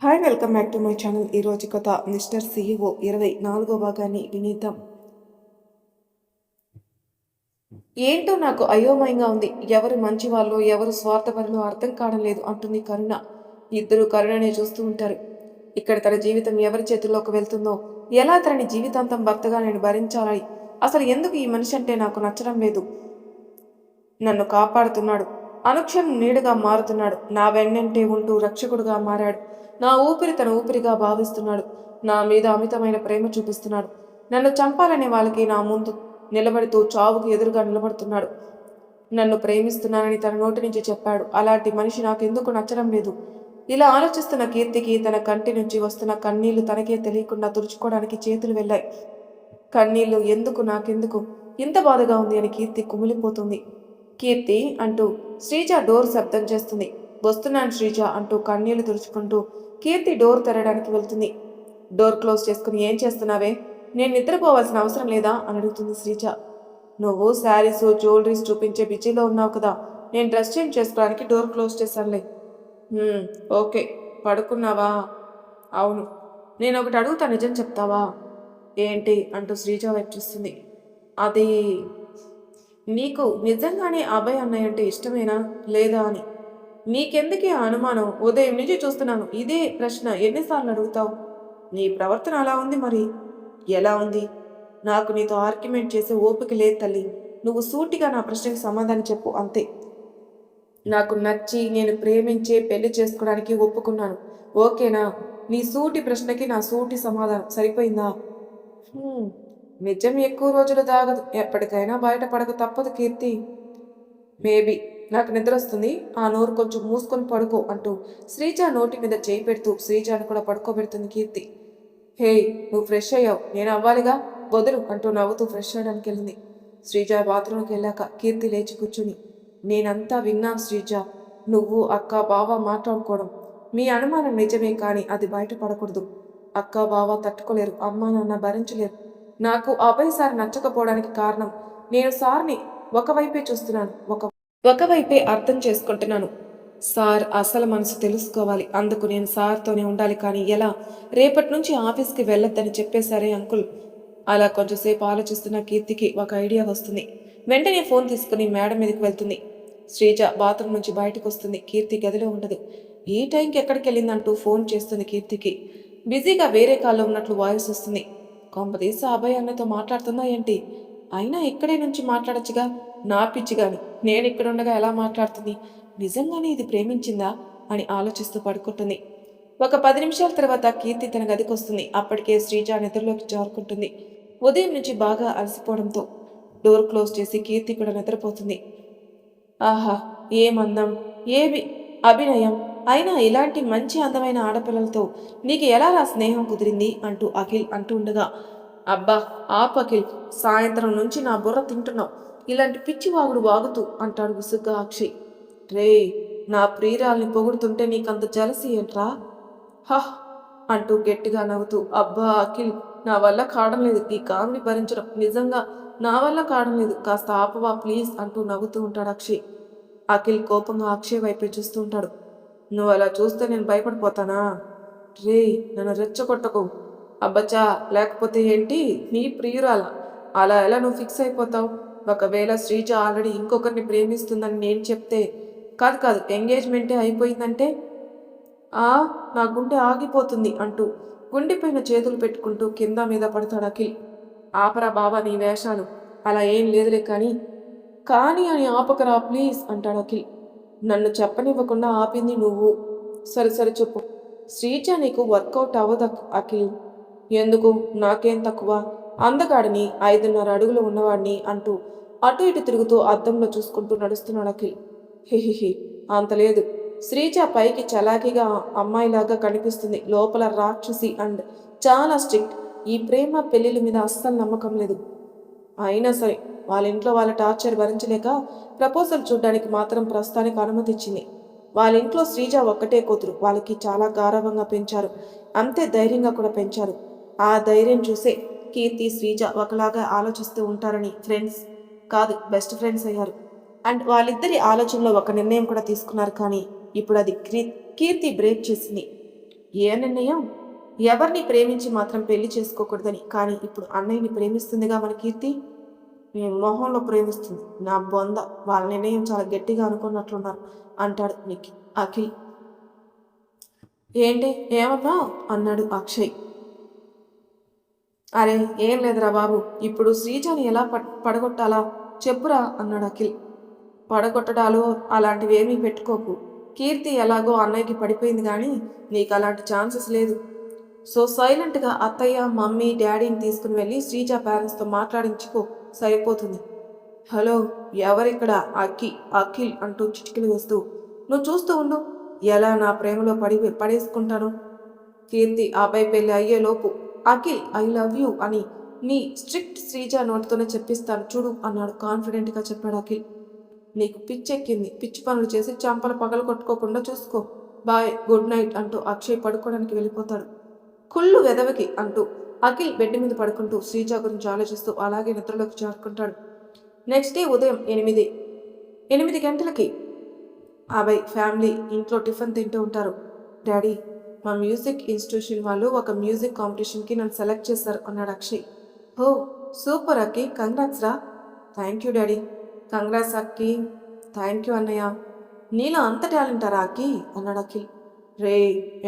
Hi welcome back to my channel. ఈరోజు కథ mister CEO 24వ భాగాన్ని వినిద్దాం. ఏంటో నాకు అయోమయంగా ఉంది. ఎవరు మంచి వాళ్ళు ఎవరు స్వార్థపరులు అర్థం కావడం లేదు అంటుంది కరుణ. ఇద్దరు కరుణనే చూస్తూ ఉంటారు. ఇక్కడ తన జీవితం ఎవరి చేతుల్లోకి వెళ్తుందో, ఎలా తనని జీవితాంతం భర్తగా నేను భరించాలి, అసలు ఎందుకు ఈ మనిషి అంటే నాకు నచ్చడం లేదు. నన్ను కాపాడుతున్నాడు, అనుక్షణం నీడగా మారుతున్నాడు, నా వెన్నంటే ఉంటూ రక్షకుడుగా మారాడు, నా ఊపిరి తన ఊపిరిగా భావిస్తున్నాడు, నా మీద అమితమైన ప్రేమ చూపిస్తున్నాడు, నన్ను చంపాలనే వాళ్ళకి నా ముందు నిలబడుతూ చావుకు ఎదురుగా నిలబడుతున్నాడు, నన్ను ప్రేమిస్తున్నానని తన నోటి నుంచి చెప్పాడు. అలాంటి మనిషి నాకెందుకు నచ్చడం లేదు. ఇలా ఆలోచిస్తున్న కీర్తికి తన కంటి నుంచి వస్తున్న కన్నీళ్లు తనకే తెలియకుండా తుడుచుకోవడానికి చేతులు వెళ్ళాయి. కన్నీళ్లు ఎందుకు నాకెందుకు ఇంత బాధగా ఉంది అని కీర్తి కుమిలిపోతుంది. కీర్తి అంటూ శ్రీజ డోర్ శబ్దం చేస్తుంది. వస్తున్నాను శ్రీజ అంటూ కన్నీళ్లు తుడుచుకుంటూ కీర్తి డోర్ తెరడానికి వెళ్తుంది. డోర్ క్లోజ్ చేసుకుని ఏం చేస్తున్నావే, నేను నిద్రపోవాల్సిన అవసరం లేదా అని అడుగుతుంది శ్రీజ. నువ్వు శారీస్ జ్యువెలరీస్ చూపించే బిజీలో ఉన్నావు కదా, నేను డ్రెస్ చేంజ్ చేసుకోవడానికి డోర్ క్లోజ్ చేశానులే. ఓకే, పడుకున్నావా? అవును. నేను ఒకటి అడుగుతా, నిజం చెప్తావా? ఏంటి అంటూ శ్రీజ వైపు చూస్తుంది. అది నీకు నిజంగానే అభయ్ అన్నయ్య అంటే ఇష్టమేనా లేదా అని. నీకెందుకే ఆ అనుమానం? ఉదయం నుంచి చూస్తున్నాను ఇదే ప్రశ్న ఎన్నిసార్లు అడుగుతావు? నీ ప్రవర్తన అలా ఉంది మరి. ఎలా ఉంది? నాకు నీతో ఆర్గ్యుమెంట్ చేసే ఓపిక లేదు తల్లి. నువ్వు సూటిగా నా ప్రశ్నకి సమాధానం చెప్పు అంతే. నాకు నచ్చి నేను ప్రేమించే పెళ్లి చేసుకోవడానికి ఒప్పుకున్నాను, ఓకేనా? నీ సూటి ప్రశ్నకి నా సూటి సమాధానం సరిపోయిందా? నిజం ఎక్కువ రోజులు దాగదు, ఎప్పటికైనా బయటపడక తప్పదు కీర్తి. మేబీ. నాకు నిద్ర వస్తుంది, ఆ నోరు కొంచెం మూసుకొని పడుకో అంటూ శ్రీజ నోటి మీద చేయి పెడుతూ శ్రీజాను కూడా పడుకోబెడుతుంది కీర్తి. హే, నువ్వు ఫ్రెష్ అయ్యావు, నేను అవ్వాలిగా, వదులు అంటూ నవ్వుతూ ఫ్రెష్ అయ్యడానికి వెళ్ళింది. శ్రీజ బాత్రూంకి వెళ్ళాక కీర్తి లేచి కూర్చుని, నేనంతా విన్నాను శ్రీజ, నువ్వు అక్క బావ మాట్లాడుకోవడం. మీ అనుమానం నిజమే, కానీ అది బయటపడకూడదు. అక్క బావ తట్టుకోలేరు, అమ్మా నాన్న భరించలేరు. నాకు అభయ్ సార్ నచ్చకపోవడానికి కారణం, నేను సార్ని ఒకవైపే చూస్తున్నాను, ఒకవైపే అర్థం చేసుకుంటున్నాను. సార్ అసలు మనసు తెలుసుకోవాలి, అందుకు నేను సార్తోనే ఉండాలి. కానీ ఎలా? రేపటి నుంచి ఆఫీస్కి వెళ్ళొద్దని చెప్పేశారే అంకుల్. అలా కొంచెంసేపు ఆలోచిస్తున్న కీర్తికి ఒక ఐడియా వస్తుంది. వెంటనే ఫోన్ తీసుకుని మేడం మీదకి వెళ్తుంది. శ్రీజ బాత్రూమ్ నుంచి బయటకు వస్తుంది. కీర్తి గదిలో ఉండదు. ఈ టైంకి ఎక్కడికి వెళ్ళిందంటూ ఫోన్ చేస్తుంది కీర్తికి. బిజీగా వేరే కాల్లో ఉన్నట్లు వాయిస్ వస్తుంది. కొంపదీసి అభయ్ అన్నతో మాట్లాడుతుందా ఏంటి? అయినా ఇక్కడే నుంచి మాట్లాడచ్చుగా. నా పిచ్చి గాని నేను ఇక్కడుండగా ఎలా మాట్లాడుతుంది? నిజంగానే ఇది ప్రేమించిందా అని ఆలోచిస్తూ పడుకుంటుంది. ఒక 10 నిమిషాల తర్వాత కీర్తి తన గదికి వస్తుంది. అప్పటికే శ్రీజ నిద్రలోకి జారుకుంటుంది. ఉదయం నుంచి బాగా అలసిపోవడంతో డోర్ క్లోజ్ చేసి కీర్తి కూడా నిద్రపోతుంది. ఆహా, ఏమందం, ఏమి అభినయం! అయినా ఇలాంటి మంచి అందమైన ఆడపిల్లలతో నీకు ఎలా రా స్నేహం కుదిరింది అంటూ అఖిల్ అంటూ ఉండగా, అబ్బా ఆప్ అఖిల్, సాయంత్రం నుంచి నా బుర్ర తింటున్నావు, ఇలాంటి పిచ్చి వాగుడు వాగుతూ అంటాడు విసుగ్గా అక్షయ్. రే, నా ప్రియురాల్ని పొగుడుతుంటే నీకంత జలసి ఏంట్రా? హహ్ అంటూ గట్టిగా నవ్వుతూ, అబ్బా అఖిల్, నా వల్ల కావడం లేదు ఈ కామెడీ భరించడం, నిజంగా నా వల్ల కావడం లేదు, కాస్త ఆపవా ప్లీజ్ అంటూ నవ్వుతూ ఉంటాడు అక్షయ్. అఖిల్ కోపంగా అక్షయ్ వైపే చూస్తూ ఉంటాడు. నువ్వు అలా చూస్తే నేను భయపడిపోతానా? రే, నన్ను రెచ్చగొట్టకు. అబ్బచ్చా, లేకపోతే ఏంటి, నీ ప్రియురాల అలా ఎలా నువ్వు ఫిక్స్ అయిపోతావు? ఒకవేళ శ్రీజ ఆల్రెడీ ఇంకొకరిని ప్రేమిస్తుందని నేను చెప్తే, కాదు కాదు ఎంగేజ్మెంటే అయిపోయిందంటే ఆ నా గుండె ఆగిపోతుంది అంటూ గుండెపైన చేతులు పెట్టుకుంటూ కింద మీద పడతాడు అఖిల్. ఆపరా బావా నీ వేషాలు, అలా ఏం లేదులే కానీ. కానీ అని ఆపకరా ప్లీజ్ అంటాడు అఖిల్. నన్ను చెప్పనివ్వకుండా ఆపింది నువ్వు. సరే సరే చెప్పు. శ్రీజ నీకు వర్కౌట్ అవ్వదు అఖిల్. ఎందుకు? నాకేం తక్కువ? అందగాడిని, 5.5 అడుగులు ఉన్నవాడిని అంటూ అటు ఇటు తిరుగుతూ అద్దంలో చూసుకుంటూ నడుస్తున్నాడు అఖిల్. హిహిహి, అంత లేదు. శ్రీజ పైకి చలాకీగా అమ్మాయిలాగా కనిపిస్తుంది, లోపల రాక్షసి అండ్ చాలా స్ట్రిక్ట్. ఈ ప్రేమ పెళ్లిళ్ళ మీద అస్సలు నమ్మకం లేదు. అయినా సరే వాళ్ళ ఇంట్లో వాళ్ళ టార్చర్ భరించలేక ప్రపోజల్ చూడడానికి మాత్రం ప్రస్తుతానికి అనుమతి ఇచ్చింది. వాళ్ళ ఇంట్లో శ్రీజ ఒక్కటే కూతురు, వాళ్ళకి చాలా గారవంగా పెంచారు, అంతే ధైర్యంగా కూడా పెంచారు. ఆ ధైర్యం చూసే కీర్తి శ్రీజ ఒకలాగా ఆలోచిస్తూ ఉంటారని ఫ్రెండ్స్ కాదు బెస్ట్ ఫ్రెండ్స్ అయ్యారు. అండ్ వాళ్ళిద్దరి ఆలోచనలో ఒక నిర్ణయం కూడా తీసుకున్నారు. కానీ ఇప్పుడు అది కీర్తి బ్రేక్ చేసింది. ఏ నిర్ణయం? ఎవరిని ప్రేమించి మాత్రం పెళ్లి చేసుకోకూడదని. కానీ ఇప్పుడు అన్నయ్యని ప్రేమిస్తుందిగా మన కీర్తి. నీ మొహంలో ప్రేమిస్తుంది. నా బొంద. వాళ్ళ నిర్ణయం చాలా గట్టిగా అనుకున్నట్లున్నారు అంటాడు అఖిల్. ఏంటి ఏమన్నా అన్నాడు అక్షయ్. అరే ఏం లేదురా బాబు, ఇప్పుడు శ్రీజని ఎలా పడగొట్టాలా చెప్పురా అన్నాడు అఖిల్. పడగొట్టడాలు అలాంటివి ఏమీ పెట్టుకోకు. కీర్తి ఎలాగో అన్నయ్యకి పడిపోయింది కానీ నీకు అలాంటి ఛాన్సెస్ లేదు. సో సైలెంట్గా అత్తయ్య మమ్మీ డాడీని తీసుకుని వెళ్ళి శ్రీజ పేరెంట్స్తో మాట్లాడించుకో, సరిపోతుంది. హలో ఎవరిక్కడ? అఖిల్ అంటూ చిటికలు వేస్తూ. నువ్వు చూస్తూ ఉండు ఎలా నా ప్రేమలో పడేసుకుంటాను. కీర్తి ఆపై పెళ్ళి అయ్యేలోపు అఖిల్ ఐ లవ్ యూ అని నీ స్ట్రిక్ట్ శ్రీజ నోటితోనే చెప్పిస్తాను చూడు అన్నాడు కాన్ఫిడెంట్గా చెప్పాడు అఖిల్. నీకు పిచ్చెక్కింది. పిచ్చి పనులు చేసి చంపలు పగలు కొట్టుకోకుండా చూసుకో. బాయ్ గుడ్ నైట్ అంటూ అక్షయ్ పడుకోవడానికి వెళ్ళిపోతాడు. కుళ్ళు వెదవకి అంటూ అఖిల్ బెడ్ మీద పడుకుంటూ శ్రీజ గురించి ఆలోచిస్తూ అలాగే నిద్రలోకి చేరుకుంటాడు. నెక్స్ట్ డే ఉదయం 8 గంటలకి అభయ్ ఫ్యామిలీ ఇంట్లో టిఫిన్ తింటూ ఉంటారు. డాడీ మా మ్యూజిక్ ఇన్స్టిట్యూషన్ వాళ్ళు ఒక మ్యూజిక్ కాంపిటీషన్కి నన్ను సెలెక్ట్ చేశారు అన్నాడు అక్షయ్. హో సూపర్ అక్కి, కంగ్రాట్స్ రా. Thank you daddy. Congrats Akki. Thank you అన్నయ్య. నీలో అంత టాలెంటారా అక్కి అన్నాడు అఖిల్. రే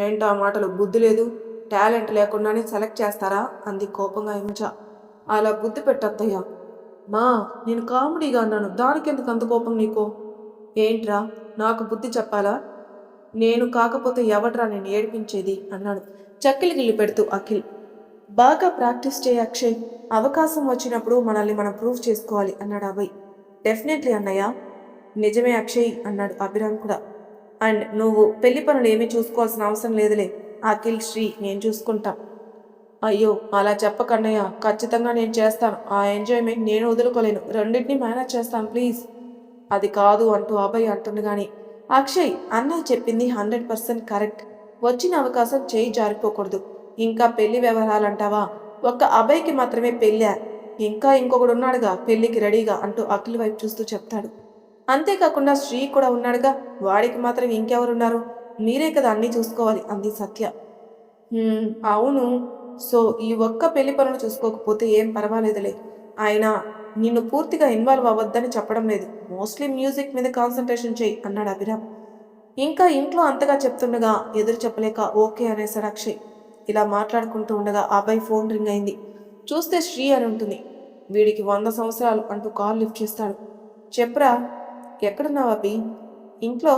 ఏంటా మాటలు, బుద్ధి లేదు. టాలెంట్ లేకుండానే సెలెక్ట్ చేస్తారా అంది కోపంగా హిమజ. అలా బుద్ధి పెట్టద్దయ్యా. మా నేను కామెడీగా అన్నాను, దానికెందుకు అంత కోపం నీకో? ఏంట్రా నాకు బుద్ధి చెప్పాలా? నేను కాకపోతే ఎవడ్రా నేను ఏడిపించేది అన్నాడు చక్కిలి గిల్లి పెడుతూ అఖిల్. బాగా ప్రాక్టీస్ చేయి అక్షయ్, అవకాశం వచ్చినప్పుడు మనల్ని మనం ప్రూవ్ చేసుకోవాలి అన్నాడు అభయ్. డెఫినెట్లీ అన్నయ్య. నిజమే అక్షయ్ అన్నాడు అభిరామ్ కూడా. అండ్ నువ్వు పెళ్లి పనులు ఏమీ చూసుకోవాల్సిన అవసరం లేదులే, అఖిల్ శ్రీ నేను చూసుకుంటా. అయ్యో అలా చెప్పకన్నయ్య, ఖచ్చితంగా నేను చేస్తాను. ఆ ఎంజాయ్మెంట్ నేను వదులుకోలేను. రెండింటినీ మేనేజ్ చేస్తాను ప్లీజ్. అది కాదు అంటూ అభయ్ అంటుంది కానీ అక్షయ్ అన్నయ్య చెప్పింది 100% కరెక్ట్. వచ్చిన అవకాశం చేయి జారిపోకూడదు. ఇంకా పెళ్లి వ్యవహారాలంటావా? ఒక్క అభయ్కి మాత్రమే పెళ్ళా, ఇంకా ఇంకొకడు ఉన్నాడుగా పెళ్లికి రెడీగా అంటూ అఖిల్ వైపు చూస్తూ చెప్తాడు. అంతేకాకుండా శ్రీ కూడా ఉన్నాడుగా, వాడికి మాత్రం ఇంకెవరున్నారు? మీరే కదా అన్నీ చూసుకోవాలి అంది సత్య. అవును. సో ఈ ఒక్క పెళ్లి పనులు చూసుకోకపోతే ఏం పర్వాలేదులే. అయినా నిన్ను పూర్తిగా ఇన్వాల్వ్ అవ్వద్దని చెప్పడం లేదు. మోస్ట్లీ మ్యూజిక్ మీద కాన్సన్ట్రేషన్ చేయి అన్నాడు అభిరామ్. ఇంకా ఇంట్లో అంతగా చెప్తుండగా ఎదురు చెప్పలేక ఓకే అనేసాడు అక్షయ్. ఇలా మాట్లాడుకుంటూ ఉండగా అబ్బాయి ఫోన్ రింగ్ అయింది. చూస్తే శ్రీ అని ఉంటుంది. వీడికి 100 సంవత్సరాలు అంటూ కాల్ లిఫ్ట్ చేస్తాడు. చెప్పరా, ఎక్కడున్నావు అభి? ఇంట్లో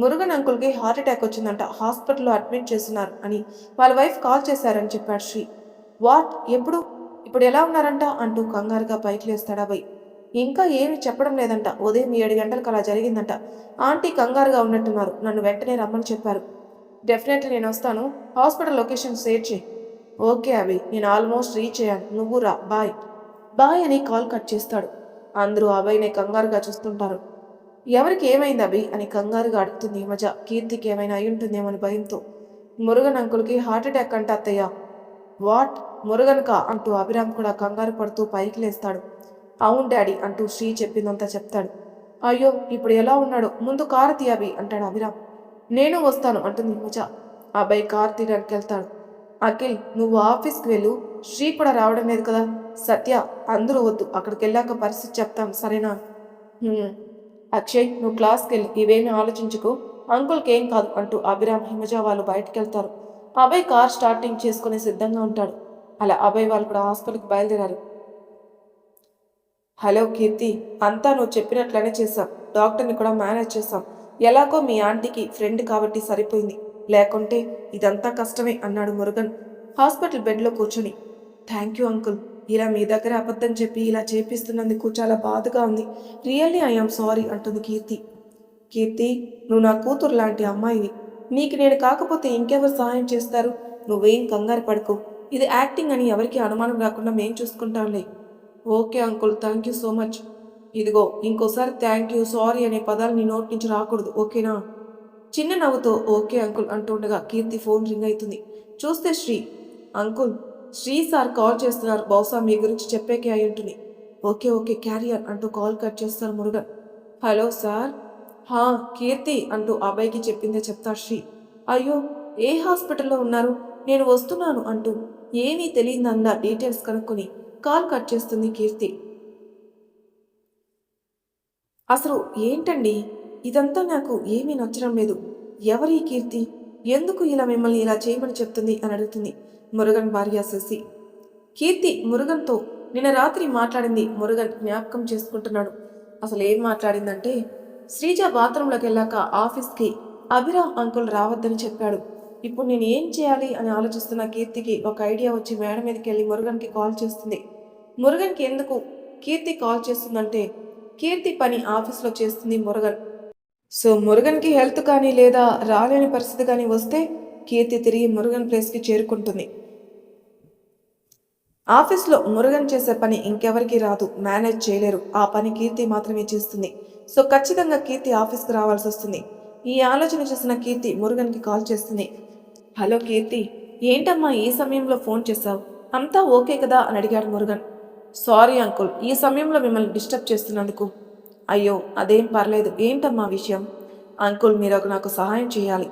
మురుగన్ అంకుల్కి హార్ట్ అటాక్ వచ్చిందంట, హాస్పిటల్లో అడ్మిట్ చేస్తున్నారు అని వాళ్ళ వైఫ్ కాల్ చేశారని చెప్పాడు శ్రీ. వాట్? ఎప్పుడు? ఇప్పుడు ఎలా ఉన్నారంట అంటూ కంగారుగా పైకి లేస్తాడు అభయ్. ఇంకా ఏమీ చెప్పడం లేదంట. ఉదయం 7 గంటలకు అలా జరిగిందంట. ఆంటీ కంగారుగా ఉన్నట్టున్నారు. నన్ను వెంటనే రమ్మని చెప్పారు. డెఫినెట్లీ నేను వస్తాను. హాస్పిటల్ లొకేషన్ షేర్ చేయి. ఓకే అభి, నేను ఆల్మోస్ట్ రీచ్ అయ్యాను. నువ్వు రా. బాయ్. బాయ్ అని కాల్ కట్ చేస్తాడు. అందరూ అభయ్ని కంగారుగా చూస్తుంటారు. ఎవరికి ఏమైంది అభి అని కంగారుగా అడుగుతుంది ఈ మధ్య. కీర్తికి ఏమైనా అయి ఉంటుందేమని భయంతో. మురుగన్ అంకుల్కి హార్ట్ అటాక్ అంట అత్తయ్య. వాట్? మురుగన్కా అంటూ అభిరామ్ కూడా కంగారు పడుతూ పైకి లేస్తాడు. అవును డాడీ అంటూ శ్రీ చెప్పిందంతా చెప్తాడు. అయ్యో ఇప్పుడు ఎలా ఉన్నాడు? ముందు కారు తీయబి అంటాడు అభిరామ్. నేను వస్తాను అంటుంది హిమజ. అబ్బాయి కారు తీయడానికి వెళ్తాడు. అఖిల్ నువ్వు ఆఫీస్కి వెళ్ళు, శ్రీ కూడా రావడం లేదు కదా. సత్య అందరూ వద్దు, అక్కడికి వెళ్ళాక పరిస్థితి చెప్తాను సరేనా? అక్షయ్ నువ్వు క్లాస్కి వెళ్ళి ఇవేమీ ఆలోచించుకో, అంకుల్కి ఏం కాదు అంటూ అభిరామ్ హిమజ వాళ్ళు బయటకు వెళ్తారు. అభయ్ కార్ స్టార్టింగ్ చేసుకుని సిద్ధంగా ఉంటాడు. అలా అభయ్ వాళ్ళు కూడా హాస్పిటల్కి బయలుదేరారు. హలో కీర్తి, అంతా నువ్వు చెప్పినట్లనే చేశాం. డాక్టర్ని కూడా మేనేజ్ చేశాం. ఎలాగో మీ ఆంటీకి ఫ్రెండ్ కాబట్టి సరిపోయింది, లేకుంటే ఇదంతా కష్టమే అన్నాడు మురుగన్ హాస్పిటల్ బెడ్లో కూర్చొని. Thank you uncle. ఇలా మీ దగ్గర అబద్ధం చెప్పి ఇలా చేపిస్తున్నందుకు చాలా బాధగా ఉంది. రియల్లీ ఐఎమ్ సారీ అంటుంది కీర్తి. కీర్తి నువ్వు నా కూతురు లాంటి అమ్మాయివి. నీకు నేను కాకపోతే ఇంకెవరు సహాయం చేస్తారు? నువ్వేం కంగారు పడుకో. ఇది యాక్టింగ్ అని ఎవరికి అనుమానం రాకుండా మేం చూసుకుంటాంలే. Okay uncle, thank you so much. ఇదిగో ఇంకోసారి థ్యాంక్ యూ సారీ అనే పదాలు నీ నోటి నుంచి రాకూడదు, ఓకేనా? చిన్న నవ్వుతో ఓకే అంకుల్ అంటుండగా కీర్తి ఫోన్ రింగ్ అవుతుంది. చూస్తే Sri. Uncle Sri sir call చేస్తున్నారు, బహుశా మీ గురించి చెప్పేకే అయి ఉంటుంది. ఓకే ఓకే క్యారియర్ అంటూ కాల్ కట్ చేస్తారు మురుగన్. Hello sir. కీర్తి అంటూ అబ్బాయికి చెప్పిందే చెప్తాడు శ్రీ. అయ్యో ఏ హాస్పిటల్లో ఉన్నారు? నేను వస్తున్నాను అంటూ ఏమీ తెలియనందా డీటెయిల్స్ కనుక్కొని కాల్ కట్ చేస్తుంది కీర్తి. అసలు ఏంటండి? ఇదంతా నాకు ఏమీ నచ్చడం లేదు. ఎవరీ కీర్తి? ఎందుకు ఇలా మిమ్మల్ని ఇలా చేయమని చెప్తుంది అని అడుగుతుంది మురుగన్ భార్య శశి. కీర్తి మురుగన్‌తో నిన్న రాత్రి మాట్లాడింది మురుగన్ జ్ఞాపకం చేసుకుంటున్నాడు. అసలు ఏం మాట్లాడిందంటే, శ్రీజ బాత్రూంలోకెళ్ళాక ఆఫీస్‌కి అభిరామ్ అంకుల్ రావద్దని చెప్పాడు. ఇప్పుడు నేను ఏం చేయాలి అని ఆలోచిస్తున్న కీర్తికి ఒక ఐడియా వచ్చి మేడ మీదకెళ్ళి మురుగన్‌కి కాల్ చేస్తుంది. మురుగన్‌కి ఎందుకు కీర్తి కాల్ చేస్తుందంటే, కీర్తి పని ఆఫీస్‌లో చేస్తుంది మురుగన్. సో, మురుగన్‌కి హెల్త్ కానీ లేదా రాలేని పరిస్థితి కానీ వస్తే కీర్తి తిరిగి మురుగన్ ప్లేస్‌కి చేరుకుంటుంది. ఆఫీస్‌లో మురుగన్ చేసే పని ఇంకెవరికీ రాదు. మేనేజ్ చేయలేరు. ఆ పని కీర్తి మాత్రమే చేస్తుంది. సో, ఖచ్చితంగా కీర్తి ఆఫీస్‌కి రావాల్సొస్తుంది. ఈ ఆలోచన చేసిన కీర్తి మురుగన్‌కి కాల్ చేస్తుంది. హలో కీర్తి, ఏంటమ్మా ఈ సమయంలో ఫోన్ చేశావు? అంతా ఓకే కదా అని అడిగాడు మురుగన్. సారీ అంకుల్, ఈ సమయంలో మిమ్మల్ని డిస్టర్బ్ చేస్తున్నందుకు. అయ్యో అదేం పర్లేదు. ఏంటమ్మా విషయం? అంకుల్ మీరు నాకు సహాయం చేయాలి.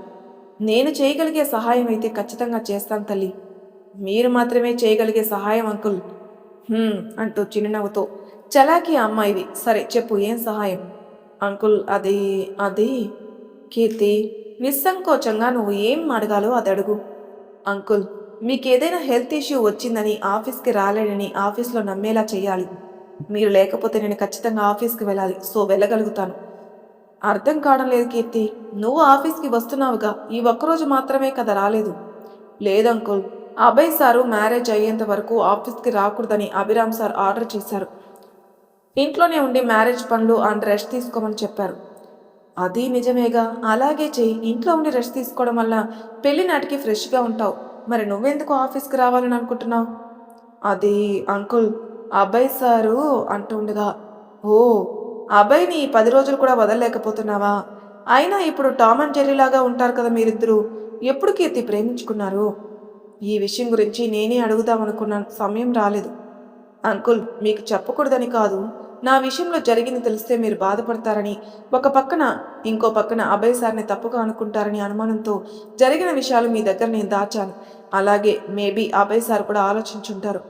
నేను చేయగలిగే సహాయం అయితే ఖచ్చితంగా చేస్తాను తల్లి. మీరు మాత్రమే చేయగలిగే సహాయం అంకుల్. అంటూ చిరునవ్వుతో చలాకీ అమ్మాయివి. సరే చెప్పు ఏం సహాయం? అంకుల్ అది కీర్తి నిస్సంకోచంగా నువ్వు ఏం అడగాలో అది అడుగు. అంకుల్ మీకేదైనా హెల్త్ ఇష్యూ వచ్చిందని ఆఫీస్కి రాలేనని ఆఫీస్లో నమ్మేలా చేయాలి. మీరు లేకపోతే నేను ఖచ్చితంగా ఆఫీస్కి వెళ్ళాలి. సో వెళ్ళగలుగుతాను. అర్థం కావడం లేదు కీర్తి. నువ్వు ఆఫీస్కి వస్తున్నావుగా, ఈ ఒక్కరోజు మాత్రమే కదా రాలేదు. లేదంకుల్, అభయ్ సారు మ్యారేజ్ అయ్యేంత వరకు ఆఫీస్కి రాకూడదని అభిరామ్ సార్ ఆర్డర్ చేశారు. ఇంట్లోనే ఉండి మ్యారేజ్ పనులు అండ్ రెస్ట్ తీసుకోమని చెప్పారు. అది నిజమేగా, అలాగే చెయ్యి. ఇంట్లో ఉండి రెస్ట్ తీసుకోవడం వల్ల పెళ్లి నాటికి ఫ్రెష్గా ఉంటావు. మరి నువ్వెందుకు ఆఫీస్కి రావాలని అనుకుంటున్నావు? అది అంకుల్, అభయ్ సారు అంటుండగా, ఓ అభయ్‌ని ఈ 10 రోజులు కూడా వదలలేకపోతున్నావా? అయినా ఇప్పుడు టామ్ అండ్ జెర్రీ లాగా ఉంటారు కదా మీరిద్దరూ. ఎప్పుడు కీర్తి ప్రేమించుకున్నారు? ఈ విషయం గురించి నేనే అడుగుదామనుకున్నాను. సమయం రాలేదు. అంకుల్ మీకు చెప్పకూడదని కాదు. నా విషయంలో జరిగింది తెలిస్తే మీరు బాధపడతారని, ఒక పక్కన ఇంకో పక్కన అభయ్ సార్‌ని తప్పుగా అనుకుంటారని అనుమానంతో జరిగిన విషయాలు మీ దగ్గర నేను దాచాను. అలాగే మేబీ అభయ్ సార్ కూడా ఆలోచించుంటారు.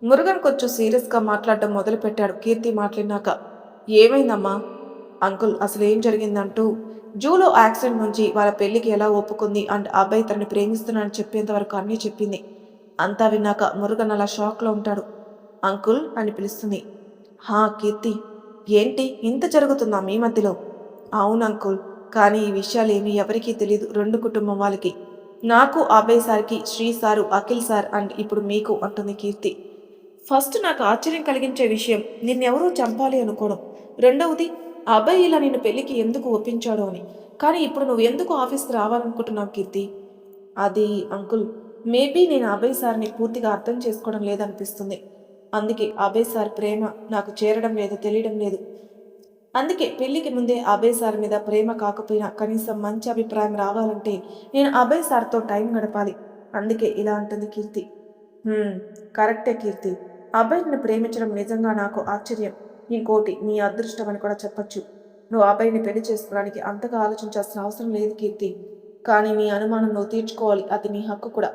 మురుగన్ కొంచెం సీరియస్‌గా మాట్లాడడం మొదలుపెట్టాడు కీర్తి మాట్లాడినాక. ఏమైందమ్మా? అంకుల్ అసలేం జరిగిందంటూ జూలో యాక్సిడెంట్ నుంచి వాళ్ళ పెళ్లికి ఎలా ఒప్పుకుంది అండ్ అబ్బాయి తనని ప్రేమిస్తున్నానని చెప్పేంత వరకు అన్నీ చెప్పింది. అంతా విన్నాక మురుగన్ అలా షాక్లో ఉంటాడు. అంకుల్ అని పిలుస్తుంది. హా కీర్తి, ఏంటి ఇంత జరుగుతుందా మీ మధ్యలో? అవును అంకుల్, కానీ ఈ విషయాలేమీ ఎవరికీ తెలీదు. 2 కుటుంబం వాళ్ళకి. నాకు అభయ్ సార్కి, Sri sir, Akhil sir and ఇప్పుడు మీకు అంటుంది కీర్తి. ఫస్ట్ నాకు ఆశ్చర్యం కలిగించే విషయం నిన్నెవరూ చంపాలి అనుకోవడం. రెండవది ఆ అబ్బాయి ఇలా నిన్ను పెళ్లికి ఎందుకు ఒప్పించాడో అని. కానీ ఇప్పుడు నువ్వు ఎందుకు ఆఫీస్కి రావాలనుకుంటున్నావు కీర్తి? అది అంకుల్, మేబీ నేను అభయ్ సార్ని పూర్తిగా అర్థం చేసుకోవడం లేదనిపిస్తుంది. అందుకే అభయ్ సార్ ప్రేమ నాకు చేరడం లేదు, తెలియడం లేదు. అందుకే పెళ్లికి ముందే అభయ్ సార్ మీద ప్రేమ కాకపోయినా కనీసం మంచి అభిప్రాయం రావాలంటే నేను అభయ్ సార్తో టైం గడపాలి. అందుకే ఇలా అంటుంది కీర్తి. హ్మ్. కరెక్టే కీర్తి. అబ్బాయి నిన్ను ప్రేమించడం నిజంగా నాకు ఆశ్చర్యం. ఇంకోటి నీ అదృష్టం అని కూడా చెప్పొచ్చు. నువ్వు అబ్బాయిని పెళ్లి చేసుకోవడానికి అంతగా ఆలోచించాల్సిన అవసరం లేదు కీర్తి. కానీ నీ అనుమానం నువ్వు తీర్చుకోవాలి. అది నీ హక్కు కూడా.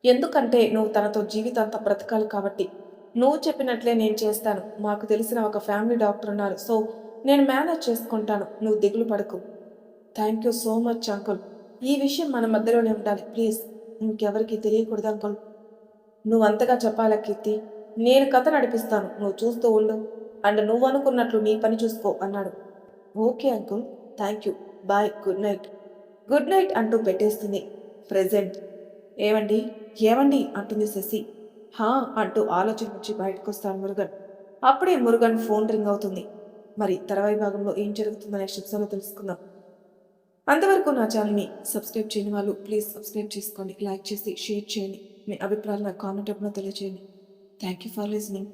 ఎందుకంటే నువ్వు తనతో జీవితాంతం బ్రతకాలి కాబట్టి. నువ్వు చెప్పినట్లే నేను చేస్తాను. మాకు తెలిసిన ఒక ఫ్యామిలీ డాక్టర్ ఉన్నారు. సో నేను మేనేజ్ చేసుకుంటాను. నువ్వు దిగులు పడకు. Thank you so much uncle. ఈ విషయం మన మధ్యలోనే ఉండాలి ప్లీజ్. ఇంకెవరికి తెలియకూడదు అంకుల్. నువ్వంతగా చెప్పాలా కీర్తి? నేను కథ నడిపిస్తాను. నువ్వు చూస్తూ ఉండు. అండ్ నువ్వనుకున్నట్లు నీ పని చూసుకో అన్నాడు. Okay uncle. Thank you. Bye. Good night. Good night అంటూ పెట్టేస్తుంది. ప్రెజెంట్. ఏవండి? ఏవండి? అంటుంది శశి. హా అంటూ ఆలోచన నుంచి బయటకొస్తాడు మురుగన్. అప్పుడే మురుగన్ ఫోన్ రింగ్ అవుతుంది. మరి తర్వాయి భాగంలో ఏం జరుగుతుందనే ఎపిసోడ్లో తెలుసుకుందాం. అంతవరకు నా ఛానల్ని సబ్స్క్రైబ్ చేయని వాళ్ళు ప్లీజ్ సబ్స్క్రైబ్ చేసుకోండి. లైక్ చేసి షేర్ చేయండి. మీ అభిప్రాయాలు నాకు కామెంట్ రూపంలో తెలియజేయండి. Thank you for listening.